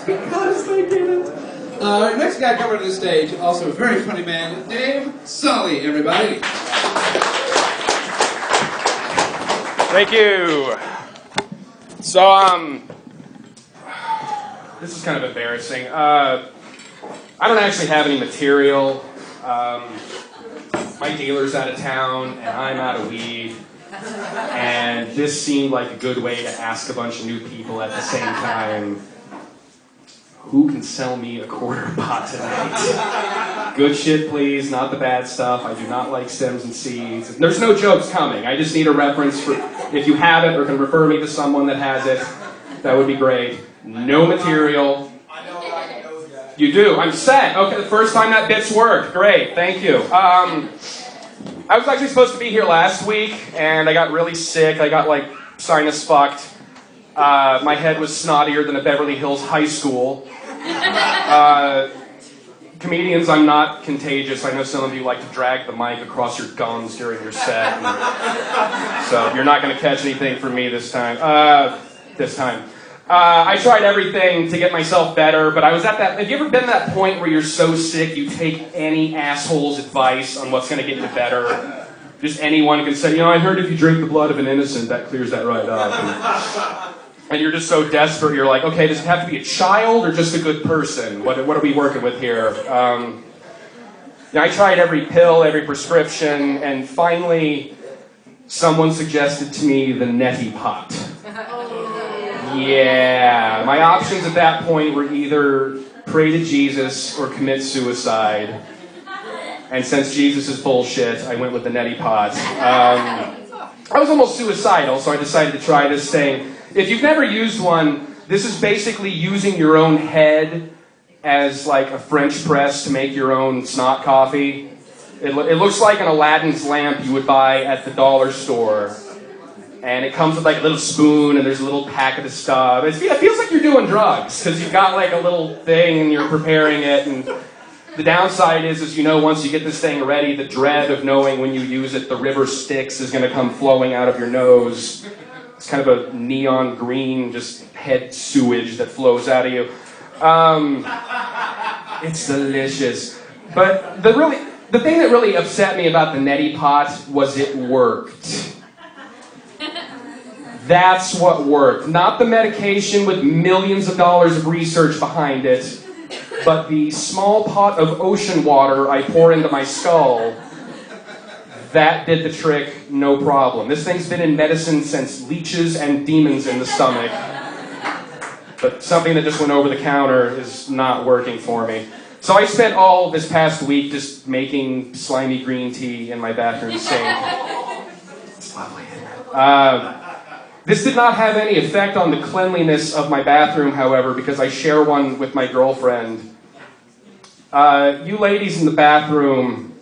Honestly, I can't. Next guy coming to the stage, also a very funny man, Dave Saleh, everybody. Thank you. So, this is kind of embarrassing. I don't actually have any material. My dealer's out of town, and I'm out of weed. And this seemed like a good way to ask a bunch of new people at the same time, who can sell me a quarter pot tonight? Good shit, please, not the bad stuff. I do not like stems and seeds. There's no jokes coming. I just need a reference for, if you have it or can refer me to someone that has it, that would be great. No material. I know I know those guys. You do? I'm set. Okay, the first time that bit's worked. Great, thank you. I was actually supposed to be here last week, and I got really sick. I got, like, sinus fucked. My head was snottier than a Beverly Hills high school. Comedians, I'm not contagious. I know some of you like to drag the mic across your gums during your set. So you're not going to catch anything from me this time. I tried everything to get myself better, but I was at that... Have you ever been at that point where you're so sick you take any asshole's advice on what's going to get you better? Just anyone can say, I heard if you drink the blood of an innocent, that clears that right up. And you're just so desperate, you're like, okay, does it have to be a child or just a good person? What are we working with here? I tried every pill, every prescription, and finally someone suggested to me the neti pot. Yeah, my options at that point were either pray to Jesus or commit suicide. And since Jesus is bullshit, I went with the neti pot. I was almost suicidal, so I decided to try this thing. If you've never used one, this is basically using your own head as like a French press to make your own snot coffee. It looks like an Aladdin's lamp you would buy at the dollar store. And it comes with like a little spoon and there's a little packet of stuff. It feels like you're doing drugs because you've got like a little thing and you're preparing it. And the downside is once you get this thing ready, the dread of knowing when you use it, the river Styx is going to come flowing out of your nose. It's kind of a neon green, just head sewage that flows out of you. It's delicious. But the thing that really upset me about the neti pot was it worked. That's what worked. Not the medication with millions of dollars of research behind it, but the small pot of ocean water I pour into my skull. That did the trick, no problem. This thing's been in medicine since leeches and demons in the stomach. But something that just went over the counter is not working for me. So I spent all this past week just making slimy green tea in my bathroom sink. It's lovely. This did not have any effect on the cleanliness of my bathroom, however, because I share one with my girlfriend. You ladies in the bathroom...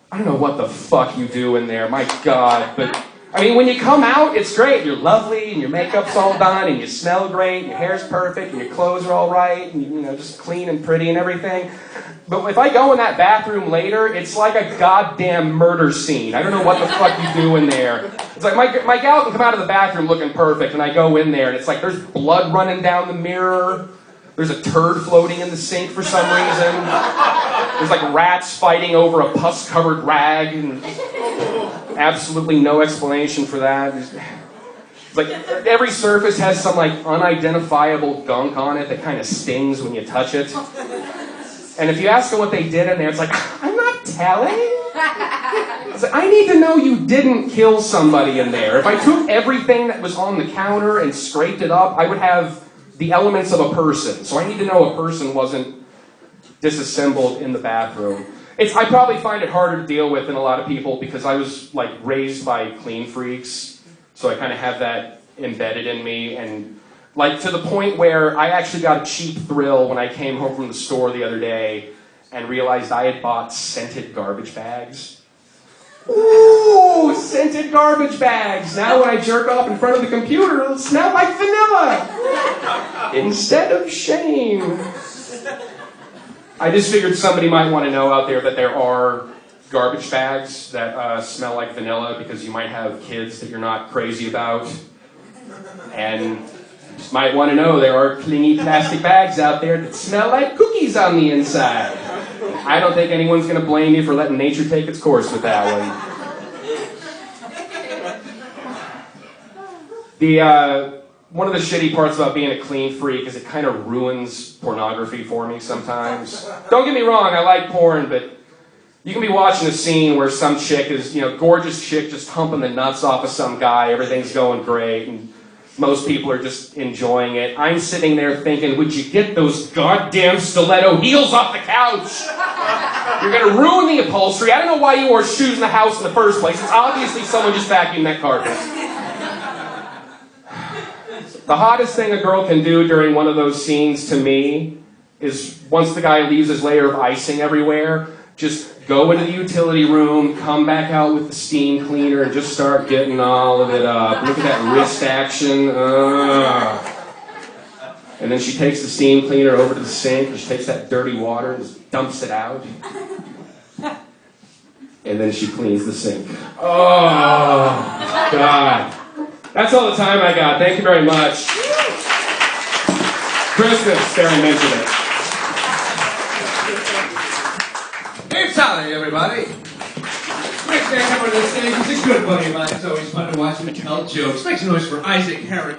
I don't know what the fuck you do in there, my God, but, when you come out, it's great. You're lovely, and your makeup's all done, and you smell great, and your hair's perfect, and your clothes are all right, and, just clean and pretty and everything. But if I go in that bathroom later, it's like a goddamn murder scene. I don't know what the fuck you do in there. It's like my gal can come out of the bathroom looking perfect, and I go in there, and it's like there's blood running down the mirror. There's a turd floating in the sink for some reason. There's like rats fighting over a pus-covered rag. And absolutely no explanation for that. It's like every surface has some like unidentifiable gunk on it that kind of stings when you touch it. And if you ask them what they did in there, it's like, I'm not telling. It's like, I need to know you didn't kill somebody in there. If I took everything that was on the counter and scraped it up, I would have the elements of a person. So I need to know a person wasn't disassembled in the bathroom. I probably find it harder to deal with than a lot of people because I was like raised by clean freaks. So I kind of have that embedded in me, and like to the point where I actually got a cheap thrill when I came home from the store the other day and realized I had bought scented garbage bags. Ooh, scented garbage bags. Now when I jerk off in front of the computer, it'll smell like vanilla instead of shame. I just figured somebody might want to know out there that there are garbage bags that smell like vanilla because you might have kids that you're not crazy about. And Just might want to know there are clingy plastic bags out there that smell like cookies on the inside. I don't think anyone's going to blame you for letting nature take its course with that one. One of the shitty parts about being a clean freak is it kind of ruins pornography for me sometimes. Don't get me wrong, I like porn, but you can be watching a scene where some chick is, gorgeous chick just humping the nuts off of some guy, everything's going great, and most people are just enjoying it. I'm sitting there thinking, would you get those goddamn stiletto heels off the couch? You're going to ruin the upholstery. I don't know why you wore shoes in the house in the first place. It's obviously someone just vacuumed that carpet. The hottest thing a girl can do during one of those scenes to me is once the guy leaves his layer of icing everywhere, just go into the utility room, come back out with the steam cleaner, and just start getting all of it up. Look at that wrist action. And then she takes the steam cleaner over to the sink, and she takes that dirty water and just dumps it out. And then she cleans the sink. Oh, God. That's all the time I got. Thank you very much. Christmas, Barry mentioned it. Hey, Saleh, everybody. Next guy coming to the stage is a good buddy of mine. It's always fun to watch him tell jokes. Make some noise for Isaac Herrick.